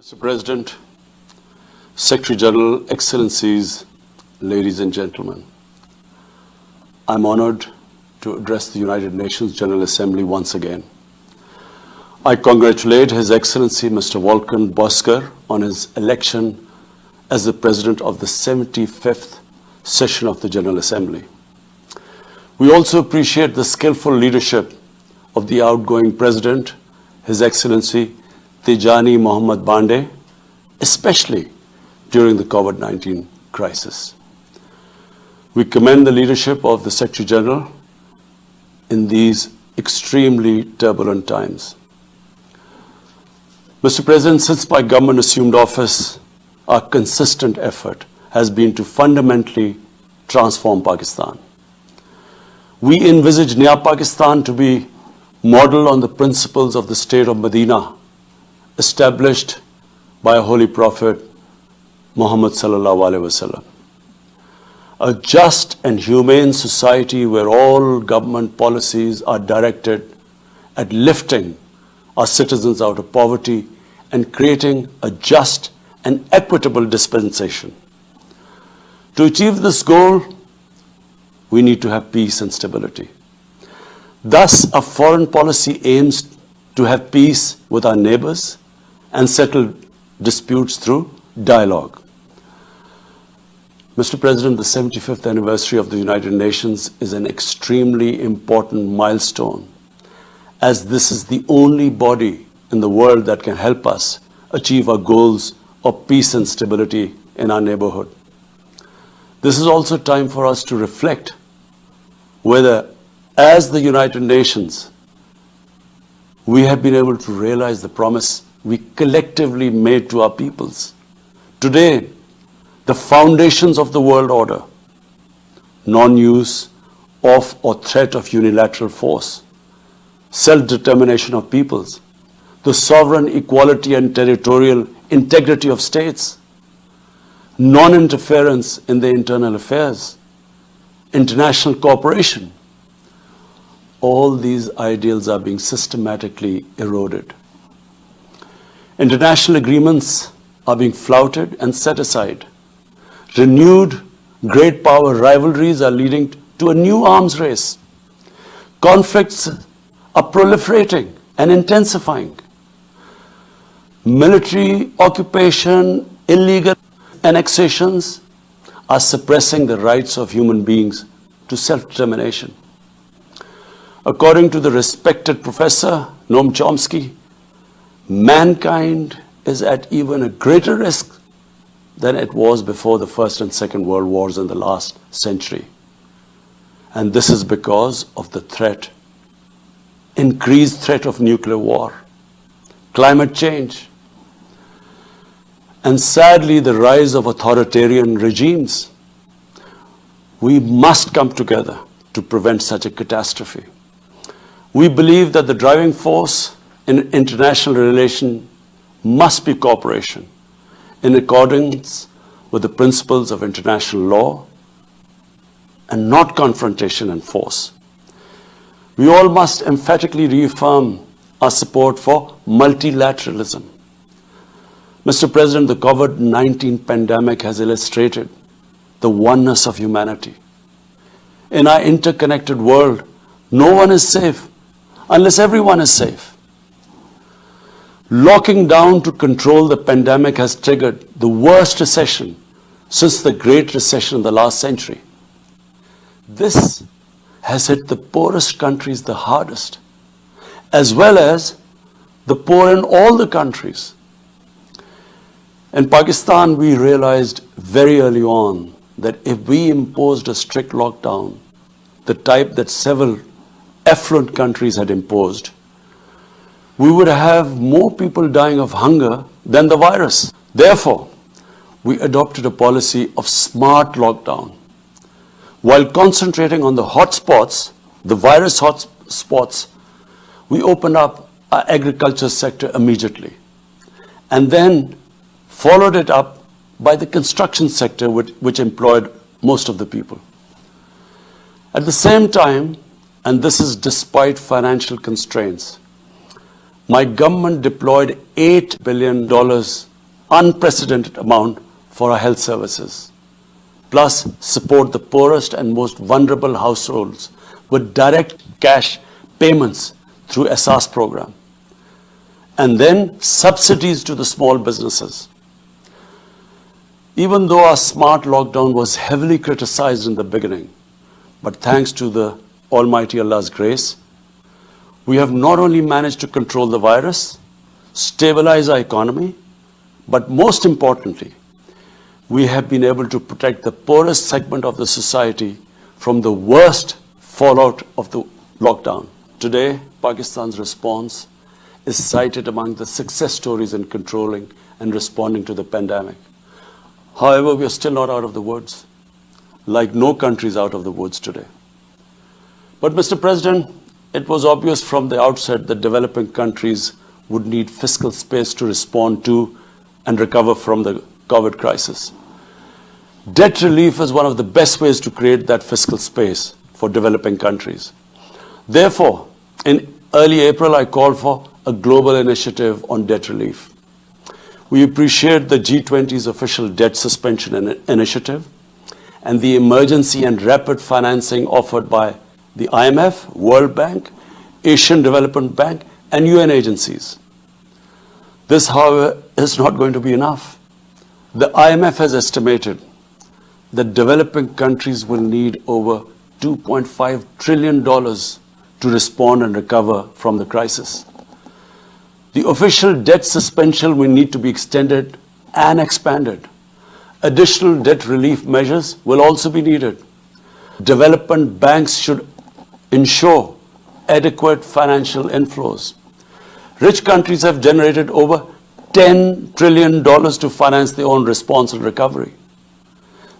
Mr. President, Secretary General, Excellencies, ladies and gentlemen, I'm honored to address the United Nations General Assembly once again. I congratulate His Excellency Mr. Volkan Bozkır on his election as the President of the 75th session of the General Assembly. We also appreciate the skillful leadership of the outgoing President, His Excellency Tijani Mohammad Bande, especially during the COVID-19 crisis. We commend the leadership of the Secretary General in these extremely turbulent times. Mr. President, since my government assumed office, our consistent effort has been to fundamentally transform Pakistan. We envisage Naya Pakistan to be modeled on the principles of the state of Medina, established by a holy prophet, Muhammad sallallahu alaihi wasallam. A just and humane society where all government policies are directed at lifting our citizens out of poverty and creating a just and equitable dispensation. To achieve this goal, we need to have peace and stability. Thus, our foreign policy aims to have peace with our neighbors and settle disputes through dialogue. Mr. President, the 75th anniversary of the United Nations is an extremely important milestone, as this is the only body in the world that can help us achieve our goals of peace and stability in our neighborhood. This is also time for us to reflect whether, as the United Nations, we have been able to realize the promise we collectively made to our peoples. Today, the foundations of the world order, non-use of or threat of unilateral force, self-determination of peoples, the sovereign equality and territorial integrity of states, non-interference in their internal affairs, international cooperation, all these ideals are being systematically eroded. International agreements are being flouted and set aside. Renewed great power rivalries are leading to a new arms race. Conflicts are proliferating and intensifying. Military occupation, illegal annexations are suppressing the rights of human beings to self-determination. According to the respected professor Noam Chomsky, mankind is at even a greater risk than it was before the First and Second World Wars in the last century. And this is because of the threat, increased threat of nuclear war, climate change, and sadly the rise of authoritarian regimes. We must come together to prevent such a catastrophe. We believe that the driving force in international relations must be cooperation in accordance with the principles of international law and not confrontation and force. We all must emphatically reaffirm our support for multilateralism. Mr. President, the COVID-19 pandemic has illustrated the oneness of humanity. In our interconnected world, no one is safe unless everyone is safe. Locking down to control the pandemic has triggered the worst recession since the Great Recession in the last century. This has hit the poorest countries the hardest, as well as the poor in all the countries. In Pakistan, we realized very early on that if we imposed a strict lockdown, the type that several affluent countries had imposed, we would have more people dying of hunger than the virus. Therefore, we adopted a policy of smart lockdown. While concentrating on the hotspots, the virus hotspots, we opened up our agriculture sector immediately and then followed it up by the construction sector, which employed most of the people. At the same time, and this is despite financial constraints, my government deployed $8 billion unprecedented amount for our health services. Plus, support the poorest and most vulnerable households with direct cash payments through SARS program. And then subsidies to the small businesses. Even though our smart lockdown was heavily criticized in the beginning, but thanks to the Almighty Allah's grace, we have not only managed to control the virus, stabilize our economy, but most importantly, we have been able to protect the poorest segment of the society from the worst fallout of the lockdown. Today, Pakistan's response is cited among the success stories in controlling and responding to the pandemic. However, we are still not out of the woods, like no country is out of the woods today. But Mr. President, it was obvious from the outset that developing countries would need fiscal space to respond to and recover from the COVID crisis. Debt relief is one of the best ways to create that fiscal space for developing countries. Therefore, in early April, I called for a global initiative on debt relief. We appreciate the G20's official debt suspension initiative and the emergency and rapid financing offered by the IMF, World Bank, Asian Development Bank, and UN agencies. This, however, is not going to be enough. The IMF has estimated that developing countries will need over $2.5 trillion to respond and recover from the crisis. The official debt suspension will need to be extended and expanded. Additional debt relief measures will also be needed. Development banks should ensure adequate financial inflows. Rich countries have generated over $10 trillion to finance their own response and recovery.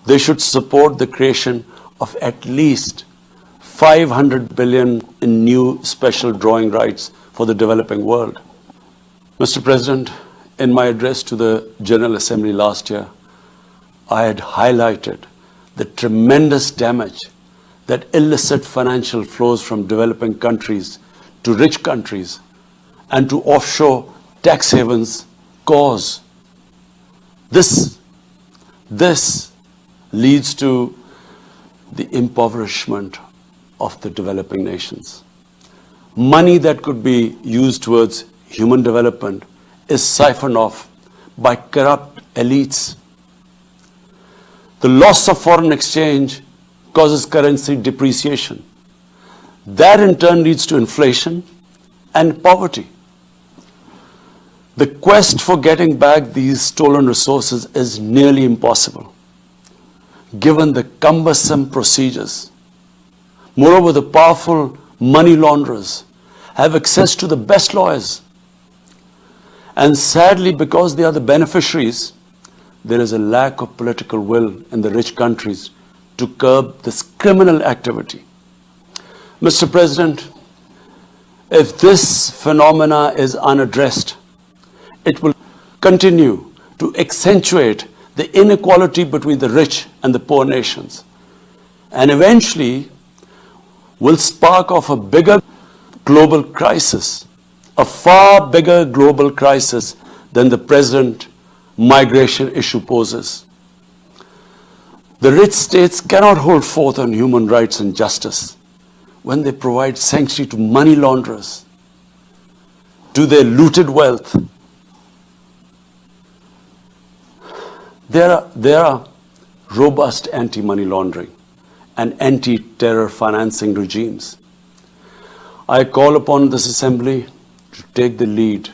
They should support the creation of at least $500 billion in new special drawing rights for the developing world. Mr. President, in my address to the General Assembly last year, I had highlighted the tremendous damage that illicit financial flows from developing countries to rich countries and to offshore tax havens cause. This leads to the impoverishment of the developing nations. Money that could be used towards human development is siphoned off by corrupt elites. The loss of foreign exchange causes currency depreciation. That in turn leads to inflation and poverty. The quest for getting back these stolen resources is nearly impossible, given the cumbersome procedures. Moreover, the powerful money launderers have access to the best lawyers. And sadly, because they are the beneficiaries, there is a lack of political will in the rich countries to curb this criminal activity. Mr. President, if this phenomena is unaddressed, it will continue to accentuate the inequality between the rich and the poor nations, and eventually will spark off a bigger global crisis, a far bigger global crisis than the present migration issue poses. The rich states cannot hold forth on human rights and justice when they provide sanctuary to money launderers, to their looted wealth. There are robust anti-money laundering and anti-terror financing regimes. I call upon this Assembly to take the lead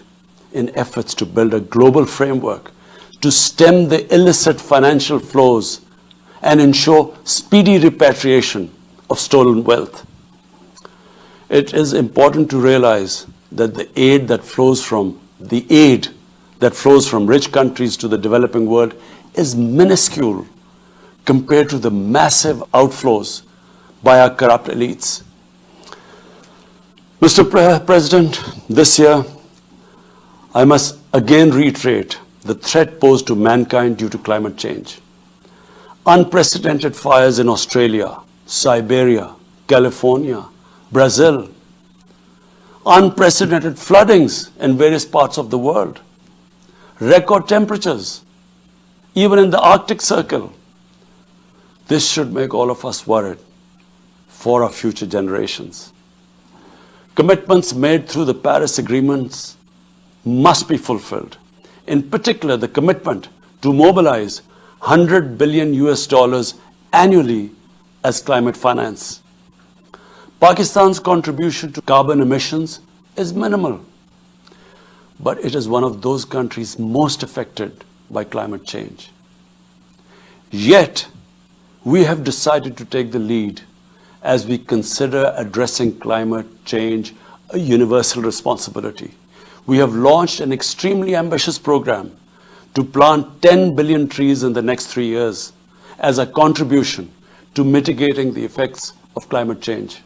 in efforts to build a global framework to stem the illicit financial flows and ensure speedy repatriation of stolen wealth. It is important to realize that the aid that flows from rich countries to the developing world is minuscule compared to the massive outflows by our corrupt elites. Mr. President, this year, I must again reiterate the threat posed to mankind due to climate change. Unprecedented fires in Australia, Siberia, California, Brazil. Unprecedented floodings in various parts of the world. record temperatures, even in the Arctic Circle. This should make all of us worried for our future generations. Commitments made through the Paris agreements must be fulfilled. In particular, the commitment to mobilize $100 billion annually as climate finance. Pakistan's contribution to carbon emissions is minimal, but it is one of those countries most affected by climate change. Yet, we have decided to take the lead as we consider addressing climate change a universal responsibility. We have launched an extremely ambitious program to plant 10 billion trees in the next 3 years as a contribution to mitigating the effects of climate change.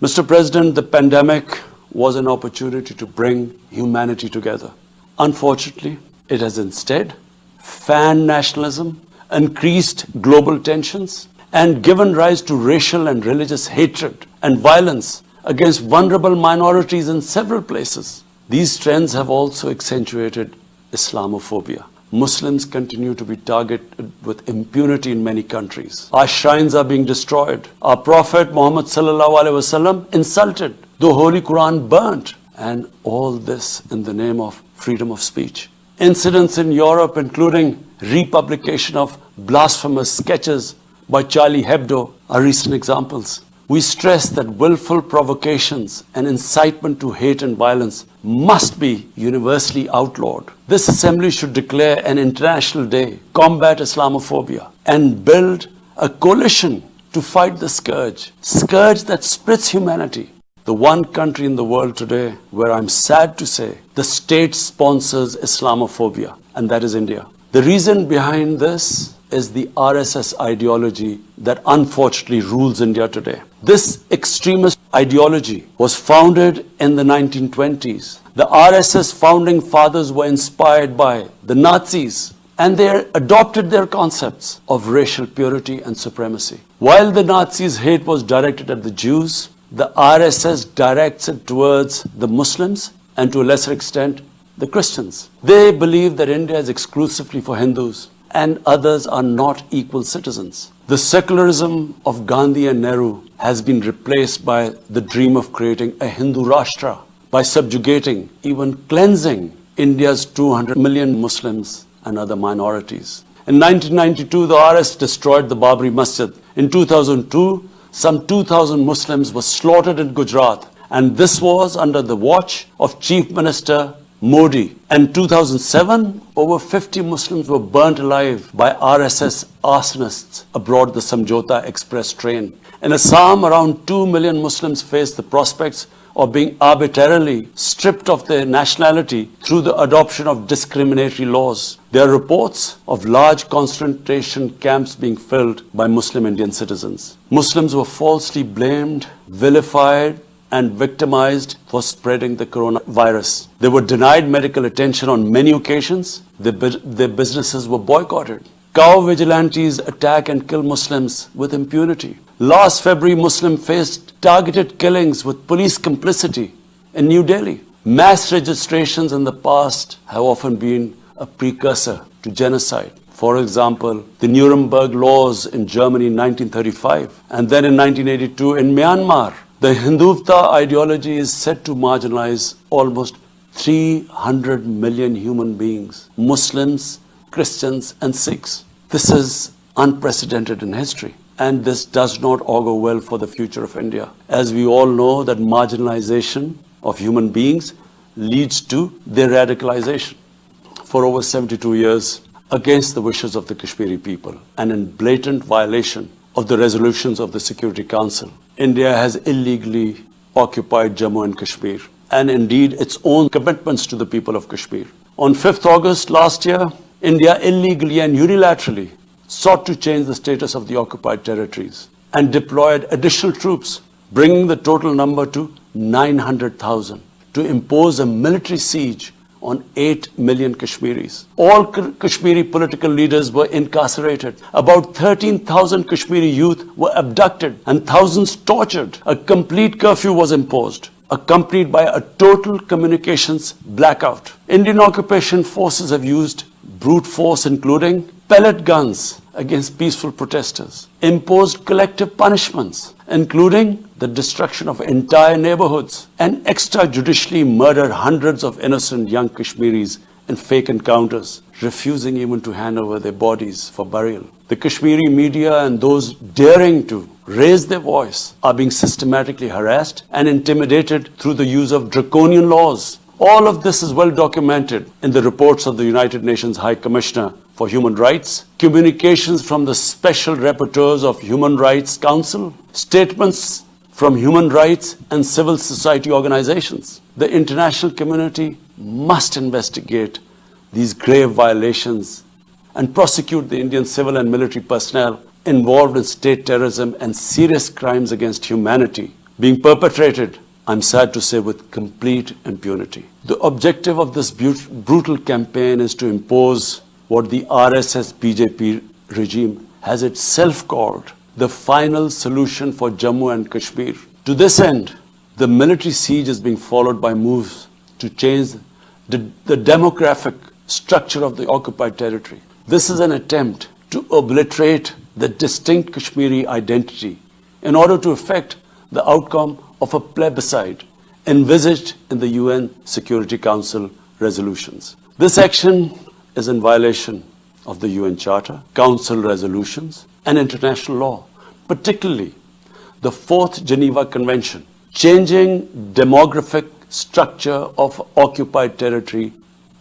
Mr. President, the pandemic was an opportunity to bring humanity together. Unfortunately, it has instead fanned nationalism, increased global tensions, and given rise to racial and religious hatred and violence against vulnerable minorities in several places. These trends have also accentuated Islamophobia. Muslims continue to be targeted with impunity in many countries. Our shrines are being destroyed. Our Prophet Muhammad sallallahu alaihi wasallam insulted. The Holy Quran burnt. And all this in the name of freedom of speech. Incidents in Europe, including republication of blasphemous sketches by Charlie Hebdo, are recent examples. We stress that willful provocations and incitement to hate and violence must be universally outlawed. This assembly should declare an international day, combat Islamophobia, and build a coalition to fight the scourge that splits humanity. The one country in the world today where I'm sad to say the state sponsors Islamophobia, and that is India. The reason behind this is the RSS ideology that unfortunately rules India today. This extremist ideology was founded in the 1920s. The RSS founding fathers were inspired by the Nazis, and they adopted their concepts of racial purity and supremacy. While the Nazis' hate was directed at the Jews, the RSS directs it towards the Muslims and to a lesser extent the Christians. They believe that India is exclusively for Hindus and others are not equal citizens. The secularism of Gandhi and Nehru has been replaced by the dream of creating a Hindu Rashtra by subjugating, even cleansing India's 200 million Muslims and other minorities. In 1992, the RSS destroyed the Babri Masjid. In 2002, some 2,000 Muslims were slaughtered in Gujarat, and this was under the watch of Chief Minister Moodi. In 2007, over 50 Muslims were burnt alive by RSS arsonists aboard the Samjhauta Express train. In Assam, around 2 million Muslims face the prospects of being arbitrarily stripped of their nationality through the adoption of discriminatory laws. There are reports of large concentration camps being filled by Muslim Indian citizens. Muslims were falsely blamed, vilified, and victimized for spreading the coronavirus. They were denied medical attention on many occasions. Their businesses were boycotted. Cow vigilantes attack and kill Muslims with impunity. Last February, Muslims faced targeted killings with police complicity in New Delhi. Mass registrations in the past have often been a precursor to genocide. For example, the Nuremberg laws in Germany in 1935, and then in 1982 in Myanmar. The Hindutva ideology is said to marginalize almost 300 million human beings, Muslims, Christians, and Sikhs. This is unprecedented in history, and this does not augur well for the future of India. As we all know that marginalization of human beings leads to their radicalization. For over 72 years, against the wishes of the Kashmiri people, and in blatant violation of the resolutions of the Security Council, India has illegally occupied Jammu and Kashmir, and indeed its own commitments to the people of Kashmir. On 5th August last year, India illegally and unilaterally sought to change the status of the occupied territories and deployed additional troops, bringing the total number to 900,000, to impose a military siege on 8 million Kashmiris. All Kashmiri political leaders were incarcerated. About 13,000 Kashmiri youth were abducted and thousands tortured. A complete curfew was imposed. accompanied by a total communications blackout. Indian occupation forces have used brute force, including pellet guns against peaceful protesters, imposed collective punishments, including the destruction of entire neighborhoods, and extrajudicially murdered hundreds of innocent young Kashmiris in fake encounters, refusing even to hand over their bodies for burial. The Kashmiri media and those daring to raise their voice are being systematically harassed and intimidated through the use of draconian laws. All of this is well documented in the reports of the United Nations High Commissioner for Human Rights, communications from the Special Rapporteurs of Human Rights Council, statements from human rights and civil society organizations. The international community must investigate these grave violations and prosecute the Indian civil and military personnel involved in state terrorism and serious crimes against humanity being perpetrated, I'm sad to say, with complete impunity. The objective of this brutal campaign is to impose what the RSS BJP regime has itself called the final solution for Jammu and Kashmir. To this end, the military siege is being followed by moves to change the demographic structure of the occupied territory. This is an attempt to obliterate the distinct Kashmiri identity in order to effect the outcome of a plebiscite envisaged in the UN Security Council resolutions. This action is in violation of the UN Charter, Council resolutions, and international law, particularly the Fourth Geneva Convention. Changing demographic structure of occupied territory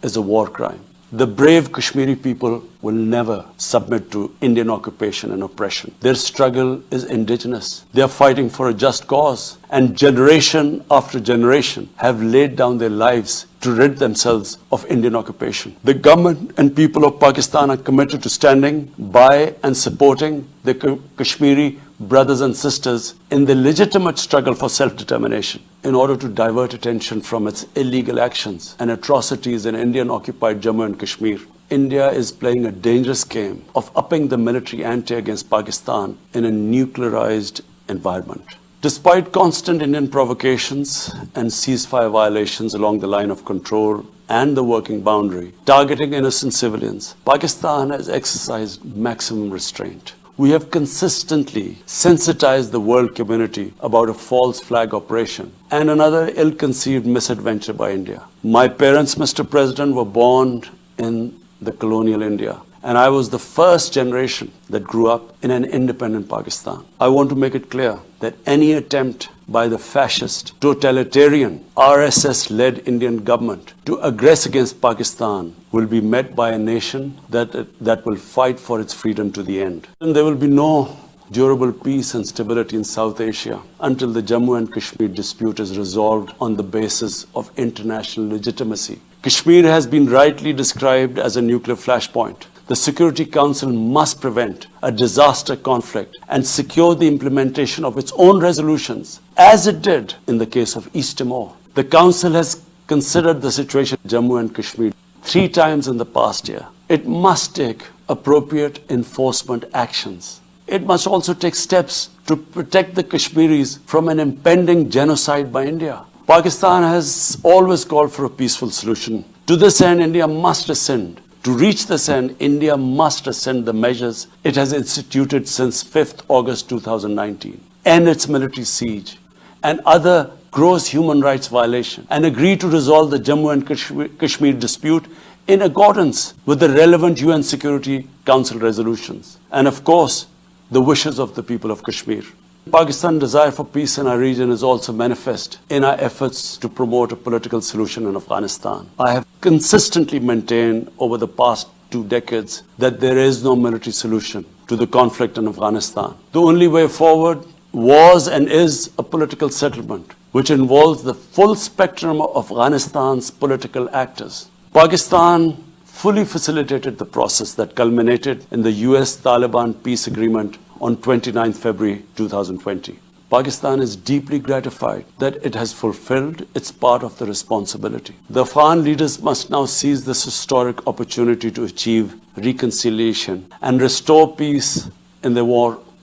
is a war crime. The brave Kashmiri people will never submit to Indian occupation and oppression. Their struggle is indigenous. They are fighting for a just cause, and generation after generation have laid down their lives to rid themselves of Indian occupation. The government and people of Pakistan are committed to standing by and supporting the Kashmiri brothers and sisters in the legitimate struggle for self-determination in order to divert attention from its illegal actions and atrocities in Indian-occupied Jammu and Kashmir. India is playing a dangerous game of upping the military ante against Pakistan in a nuclearized environment. Despite constant Indian provocations and ceasefire violations along the line of control and the working boundary, targeting innocent civilians, Pakistan has exercised maximum restraint. We have consistently sensitized the world community about a false flag operation and another ill-conceived misadventure by India. My parents, Mr. President, were born in the colonial India, and I was the first generation that grew up in an independent Pakistan. I want to make it clear that any attempt by the fascist, totalitarian, RSS-led Indian government to aggress against Pakistan will be met by a nation that will fight for its freedom to the end. And there will be no durable peace and stability in South Asia until the Jammu and Kashmir dispute is resolved on the basis of international legitimacy. Kashmir has been rightly described as a nuclear flashpoint. The Security Council must prevent a disaster conflict and secure the implementation of its own resolutions, as it did in the case of East Timor. The Council has considered the situation in Jammu and Kashmir 3 times in the past year. It must take appropriate enforcement actions. It must also take steps to protect the Kashmiris from an impending genocide by India. Pakistan has always called for a peaceful solution. To this end, India must ascend. To reach this end, India must ascend the measures it has instituted since 5th August 2019, end its military siege and other gross human rights violations, and agree to resolve the Jammu and Kashmir dispute in accordance with the relevant UN Security Council resolutions, and of course, the wishes of the people of Kashmir. Pakistan's desire for peace in our region is also manifest in our efforts to promote a political solution in Afghanistan. I have consistently maintained over the past 2 decades that there is no military solution to the conflict in Afghanistan. The only way forward was and is a political settlement which involves the full spectrum of Afghanistan's political actors. Pakistan fully facilitated the process that culminated in the US-Taliban peace agreement on 29 February 2020. Pakistan is deeply gratified that it has fulfilled its part of the responsibility. The Afghan leaders must now seize this historic opportunity to achieve reconciliation and restore peace in their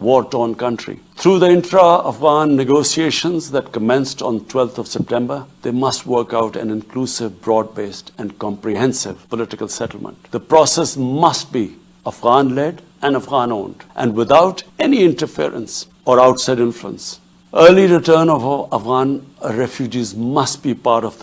war-torn country. Through the intra-Afghan negotiations that commenced on 12th of September, they must work out an inclusive, broad-based and comprehensive political settlement. The process must be Afghan-led and Afghan-owned, and without any interference or outside influence. Early return of Afghan refugees must be part of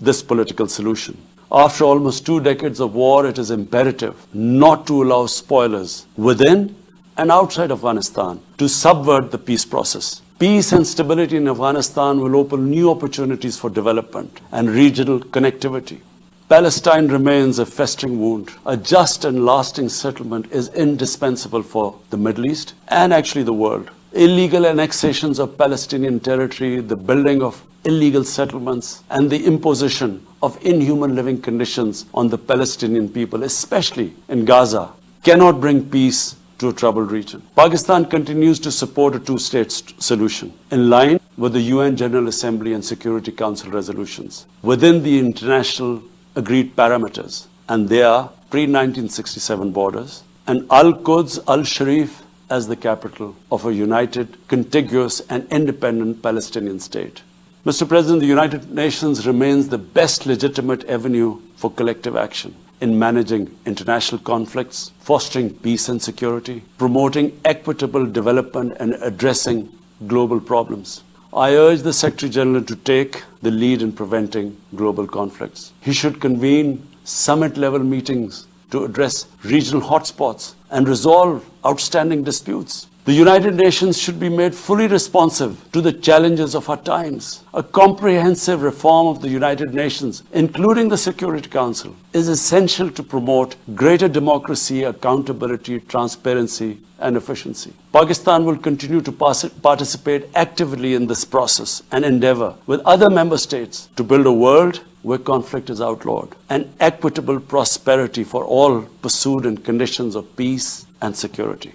this political solution. After almost 2 decades of war, it is imperative not to allow spoilers within and outside Afghanistan to subvert the peace process. Peace and stability in Afghanistan will open new opportunities for development and regional connectivity. Palestine remains a festering wound. A just and lasting settlement is indispensable for the Middle East and actually the world. Illegal annexations of Palestinian territory, the building of illegal settlements, and the imposition of inhuman living conditions on the Palestinian people, especially in Gaza, cannot bring peace to a troubled region. Pakistan continues to support a two-state solution in line with the UN General Assembly and Security Council resolutions within the international agreed parameters, and they are pre-1967 borders and Al-Quds, Al-Sharif as the capital of a united, contiguous and independent Palestinian state. Mr. President, the United Nations remains the best legitimate avenue for collective action in managing international conflicts, fostering peace and security, promoting equitable development and addressing global problems. I urge the Secretary General to take the lead in preventing global conflicts. He should convene summit-level meetings to address regional hotspots and resolve outstanding disputes. The United Nations should be made fully responsive to the challenges of our times. A comprehensive reform of the United Nations, including the Security Council, is essential to promote greater democracy, accountability, transparency, and efficiency. Pakistan will continue to participate actively in this process and endeavor with other member states to build a world where conflict is outlawed and equitable prosperity for all pursued in conditions of peace and security.